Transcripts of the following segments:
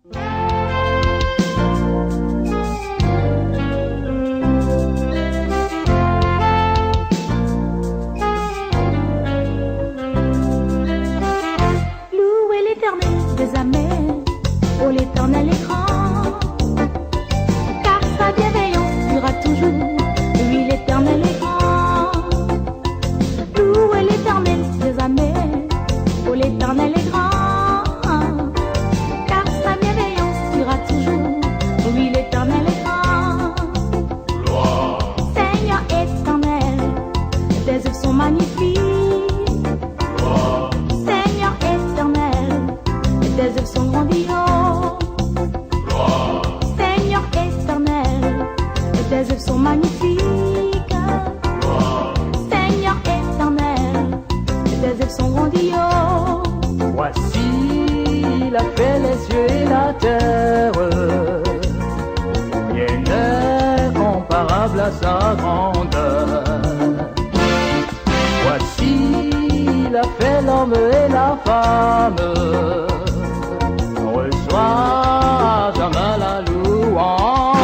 Louez l'Éternel des armées, oh l'Éternel est grand, car sa bienveillance durera toujours, oui l'Éternel est grand. Louez l'Éternel des armées, oh l'Éternel est grand, car sa bienveillance durera toujours, oui l'Éternel est grand. Gloire, Seigneur éternel, tes œuvres sont magnifiques. gloire, Seigneur éternel, tes œuvres sont grandioses. gloire, Seigneur éternel, tes œuvres sont magnifiques. gloire. Seigneur éternel, tes œuvres sont grandioses. Voici, il a fait les cieux et la terre. Rien n'est comparable à sa grandeur. Voici, il a fait l'homme et la femme. Reçois jamais la louange.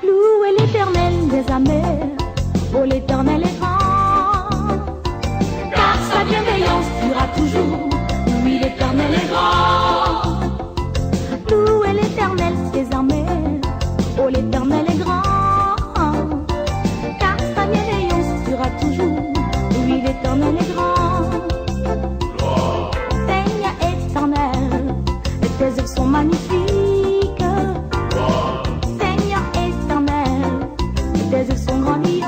Louez l'éternel des armées, oh l'éternel est grand, car sa bienveillance durera toujours, oui l'éternel est grand. Louez l'éternel des armées, oh l'éternel est grand, car sa bienveillance durera toujours, oui l'éternel est grand. Gloire, Seigneur éternel, tes œuvres sont magnifiques. gloire, Seigneur éternel, tes œuvres sont grandioses.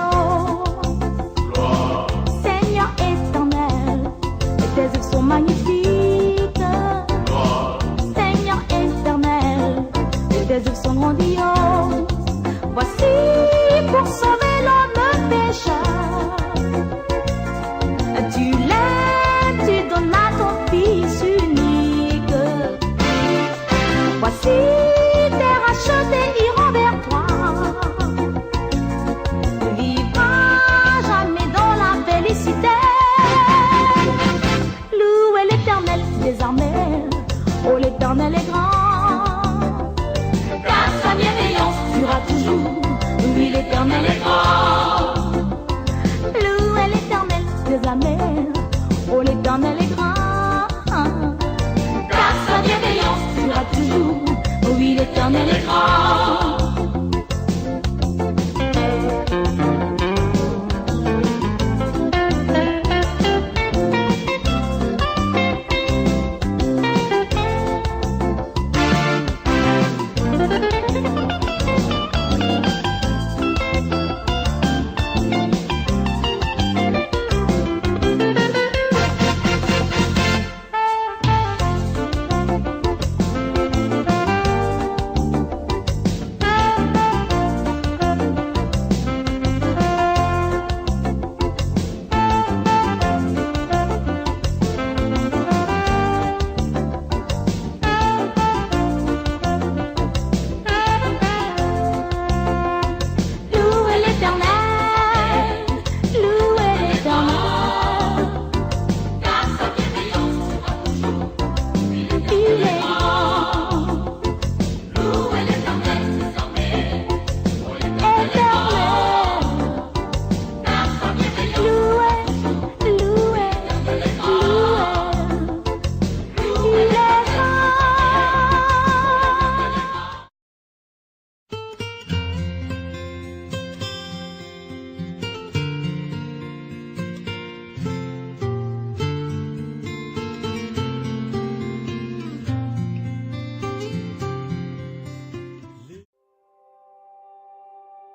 gloire, Seigneur éternel, tes œuvres sont magnifiques. gloire. Seigneur éternel, tes œuvres sont grandioses. Voici pour sauver l'homme pécheur. Tu l'aimes, tu donnes à ton Fils unique. Voici tes rachetés iront vers toi. Vivra jamais dans la félicité. Louez l'éternel des armées, oh l'éternel est grand, car sa bienveillance durera toujours, oui l'éternel est grand. Louez l'éternel des armées, oh l'éternel est grand, car sa bienveillance durera toujours, oui l'éternel est grand. Louez l'éternel, louez l'éternel, car sa bienveillance sera toujours, il est grand. Louez l'éternel des armées, oh l'éternel est grand, car sa bienveillance louez, louez, louez, il est grand.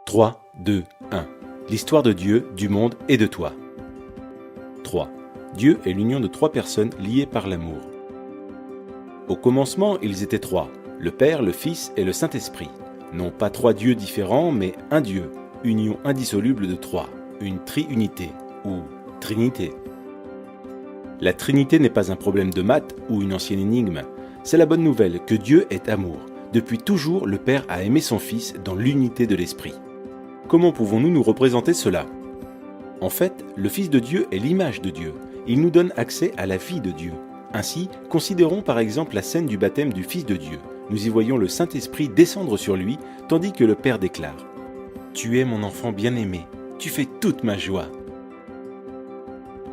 3, 2, 1. L'histoire de Dieu, du monde et de toi. 3. Dieu est l'union de trois personnes liées par l'amour. Au commencement, ils étaient trois, le Père, le Fils et le Saint-Esprit. Non pas trois dieux différents, mais un Dieu, union indissoluble de trois, une triunité, ou Trinité. La Trinité n'est pas un problème de maths ou une ancienne énigme. C'est la bonne nouvelle que Dieu est amour. Depuis toujours, le Père a aimé son Fils dans l'unité de l'Esprit. Comment pouvons-nous nous représenter cela? En fait, le Fils de Dieu est l'image de Dieu. Il nous donne accès à la vie de Dieu. Ainsi, considérons par exemple la scène du baptême du Fils de Dieu. Nous y voyons le Saint-Esprit descendre sur lui, tandis que le Père déclare « Tu es mon enfant bien-aimé, tu fais toute ma joie ».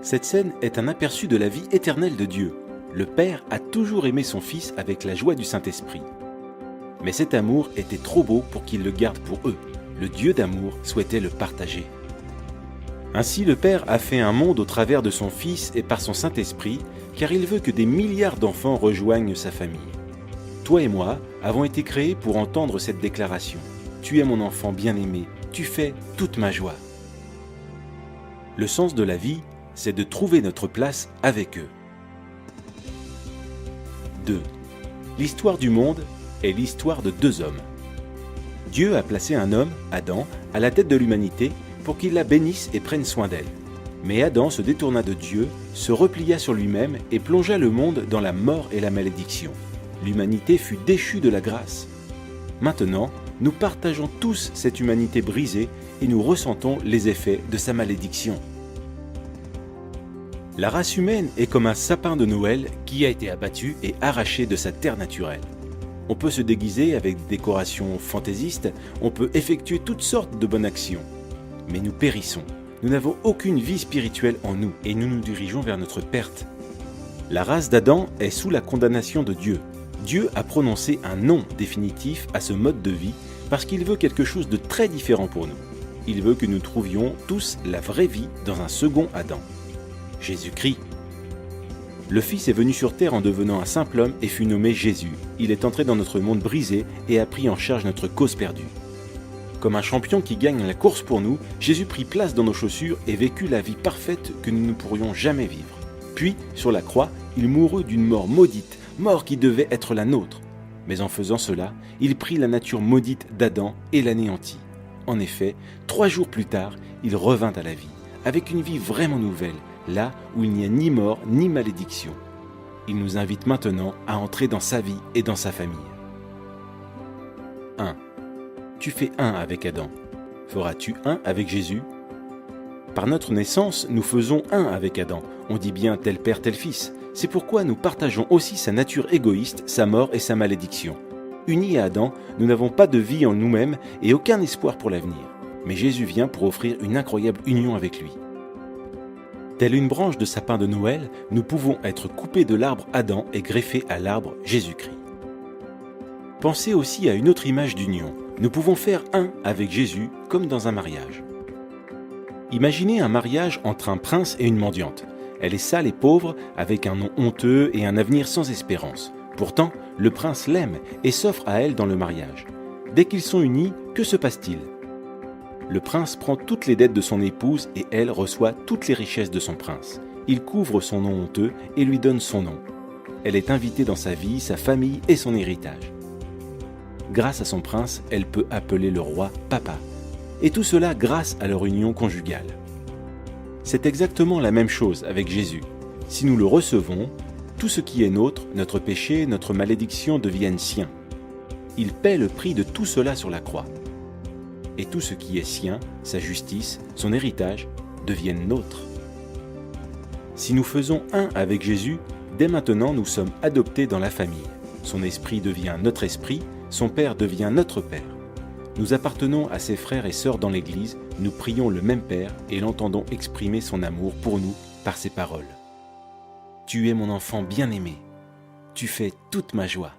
Cette scène est un aperçu de la vie éternelle de Dieu. Le Père a toujours aimé son Fils avec la joie du Saint-Esprit. Mais cet amour était trop beau pour qu'il le garde pour eux. Le Dieu d'amour souhaitait le partager. Ainsi le Père a fait un monde au travers de son Fils et par son Saint-Esprit, car il veut que des milliards d'enfants rejoignent sa famille. Toi et moi avons été créés pour entendre cette déclaration. Tu es mon enfant bien-aimé, tu fais toute ma joie. Le sens de la vie, c'est de trouver notre place avec eux. 2. L'histoire du monde est l'histoire de deux hommes. Dieu a placé un homme, Adam, à la tête de l'humanité pour qu'il la bénisse et prenne soin d'elle. Mais Adam se détourna de Dieu, se replia sur lui-même et plongea le monde dans la mort et la malédiction. L'humanité fut déchue de la grâce. Maintenant, nous partageons tous cette humanité brisée et nous ressentons les effets de sa malédiction. La race humaine est comme un sapin de Noël qui a été abattu et arraché de sa terre naturelle. On peut se déguiser avec des décorations fantaisistes, on peut effectuer toutes sortes de bonnes actions. Mais nous périssons, nous n'avons aucune vie spirituelle en nous et nous nous dirigeons vers notre perte. La race d'Adam est sous la condamnation de Dieu. Dieu a prononcé un non définitif à ce mode de vie parce qu'il veut quelque chose de très différent pour nous. Il veut que nous trouvions tous la vraie vie dans un second Adam. Jésus-Christ. Le Fils est venu sur terre en devenant un simple homme et fut nommé Jésus. Il est entré dans notre monde brisé et a pris en charge notre cause perdue. Comme un champion qui gagne la course pour nous, Jésus prit place dans nos chaussures et vécut la vie parfaite que nous ne pourrions jamais vivre. Puis, sur la croix, il mourut d'une mort maudite, mort qui devait être la nôtre. Mais en faisant cela, il prit la nature maudite d'Adam et l'anéantit. En effet, 3 jours plus tard, il revint à la vie, avec une vie vraiment nouvelle, là où il n'y a ni mort ni malédiction. Il nous invite maintenant à entrer dans sa vie et dans sa famille. 1. Tu fais un avec Adam. Feras-tu un avec Jésus? Par notre naissance, nous faisons un avec Adam. On dit bien tel père, tel fils. C'est pourquoi nous partageons aussi sa nature égoïste, sa mort et sa malédiction. Unis à Adam, nous n'avons pas de vie en nous-mêmes et aucun espoir pour l'avenir. Mais Jésus vient pour offrir une incroyable union avec lui. Telle une branche de sapin de Noël, nous pouvons être coupés de l'arbre Adam et greffés à l'arbre Jésus-Christ. Pensez aussi à une autre image d'union. Nous pouvons faire un avec Jésus comme dans un mariage. Imaginez un mariage entre un prince et une mendiante. Elle est sale et pauvre, avec un nom honteux et un avenir sans espérance. Pourtant, le prince l'aime et s'offre à elle dans le mariage. Dès qu'ils sont unis, que se passe-t-il ? Le prince prend toutes les dettes de son épouse et elle reçoit toutes les richesses de son prince. Il couvre son nom honteux et lui donne son nom. Elle est invitée dans sa vie, sa famille et son héritage. Grâce à son prince, elle peut appeler le roi papa. Et tout cela grâce à leur union conjugale. C'est exactement la même chose avec Jésus. Si nous le recevons, tout ce qui est nôtre, notre péché, notre malédiction deviennent siens. Il paie le prix de tout cela sur la croix. Et tout ce qui est sien, sa justice, son héritage, deviennent nôtres. Si nous faisons un avec Jésus, dès maintenant nous sommes adoptés dans la famille. Son esprit devient notre esprit, son Père devient notre Père. Nous appartenons à ses frères et sœurs dans l'Église, nous prions le même Père et l'entendons exprimer son amour pour nous par ses paroles. Tu es mon enfant bien-aimé, tu fais toute ma joie.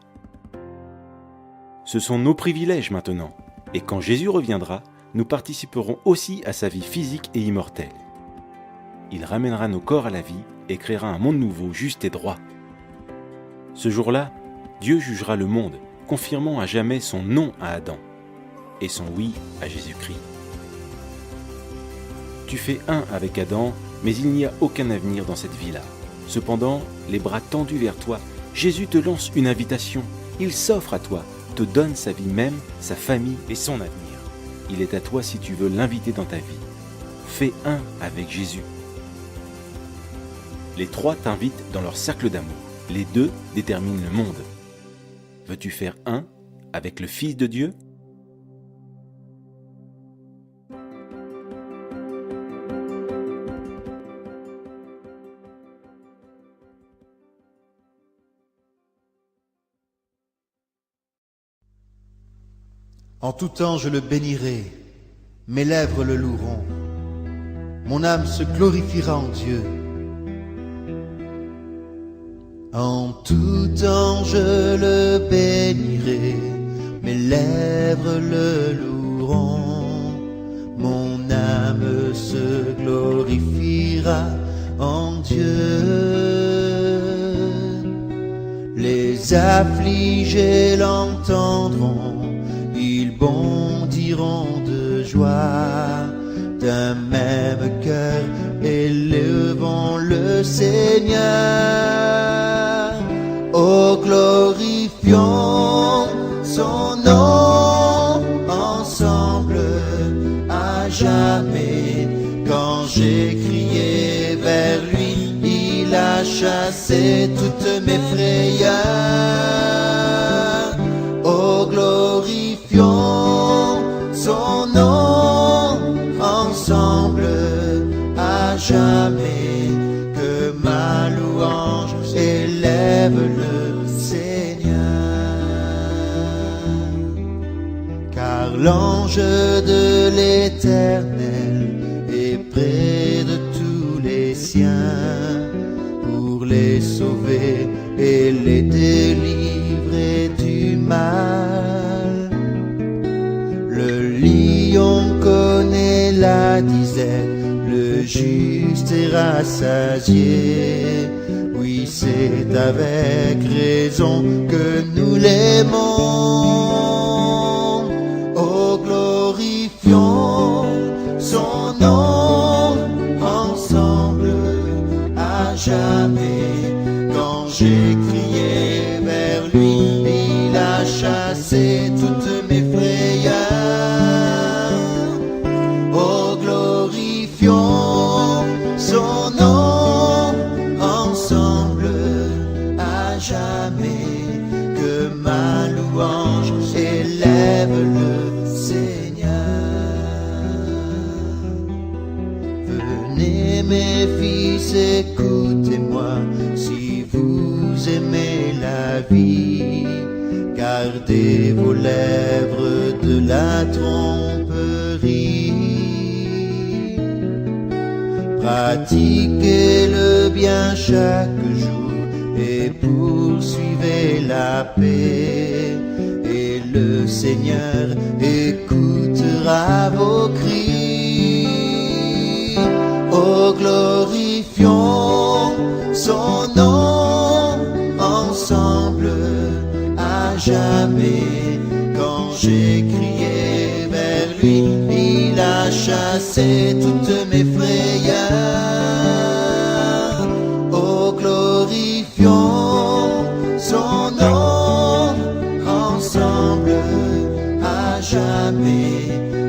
Ce sont nos privilèges maintenant. Et quand Jésus reviendra, nous participerons aussi à sa vie physique et immortelle. Il ramènera nos corps à la vie et créera un monde nouveau, juste et droit. Ce jour-là, Dieu jugera le monde, confirmant à jamais son non à Adam et son oui à Jésus-Christ. Tu fais un avec Adam, mais il n'y a aucun avenir dans cette vie-là. Cependant, les bras tendus vers toi, Jésus te lance une invitation. Il s'offre à toi, te donne sa vie même, sa famille et son avenir. Il est à toi si tu veux l'inviter dans ta vie. Fais un avec Jésus. Les 3 t'invitent dans leur cercle d'amour. Les 2 déterminent le monde. Veux-tu faire un avec le Fils de Dieu ? En tout temps je le bénirai, mes lèvres le loueront. Mon âme se glorifiera en Dieu. En tout temps je le bénirai, mes lèvres le loueront. Mon âme se glorifiera en Dieu. Les affligés l'entendront, ils bondiront de joie. D'un même cœur, élevons le Seigneur. Oh, glorifions son nom ensemble à jamais. Quand j'ai crié vers lui, il a chassé toutes mes frayeurs. Oh, glorifions son nom ensemble à jamais. Que ma louange élève le Seigneur. Car l'ange de l'Éternel est près de tous les siens pour les sauver et les délivrer du mal. Le lion connaît la disette, le juste est rassasié. Oui, c'est avec raison que nous l'aimons. Oh, glorifions son nom ensemble à jamais. Quand j'ai crié vers lui, il a chassé toutes mes frayeurs. Oh, glorifions son nom ensemble à jamais. Que ma louange élève le Seigneur. Venez mes fils, écoutez-moi, si vous aimez la vie, gardez vos lèvres de la tromperie. Pratiquez le bien chaque jour et poursuivez la paix. Et le Seigneur écoutera vos cris. Oh, glorifions son nom ensemble à jamais. Quand j'ai crié vers lui, il a chassé toutes mes frayeurs. Oh, glorifions son nom ensemble à jamais.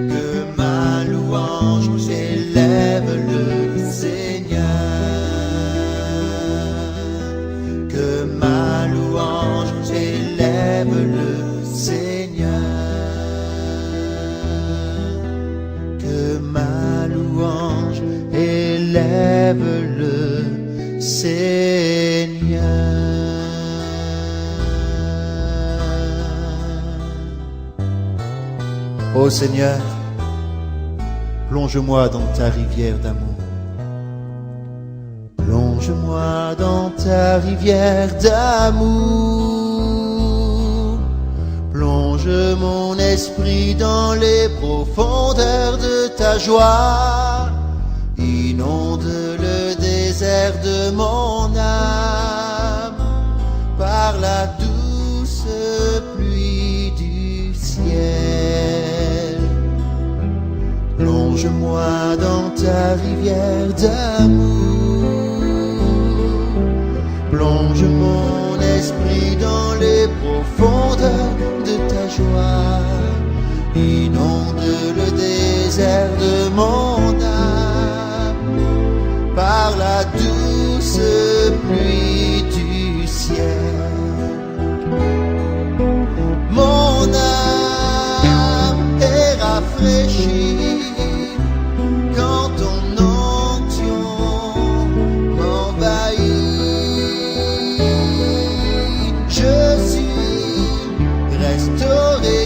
Que ma louange élève le Seigneur. Que ma louange élève le Seigneur. Que ma louange élève le Seigneur. Ô Seigneur, plonge-moi dans ta rivière d'amour. Plonge-moi dans ta rivière d'amour. Plonge mon esprit dans les profondeurs de ta joie. Inonde le désert de mon âme par la douce pluie du ciel. Plonge-moi dans ta rivière d'amour. Plonge mon esprit dans les profondeurs de ta joie. Inonde le désert de mon âme par la douce pluie du ciel. Mon âme est rafraîchie quand ton onction m'envahit. Je suis restauré.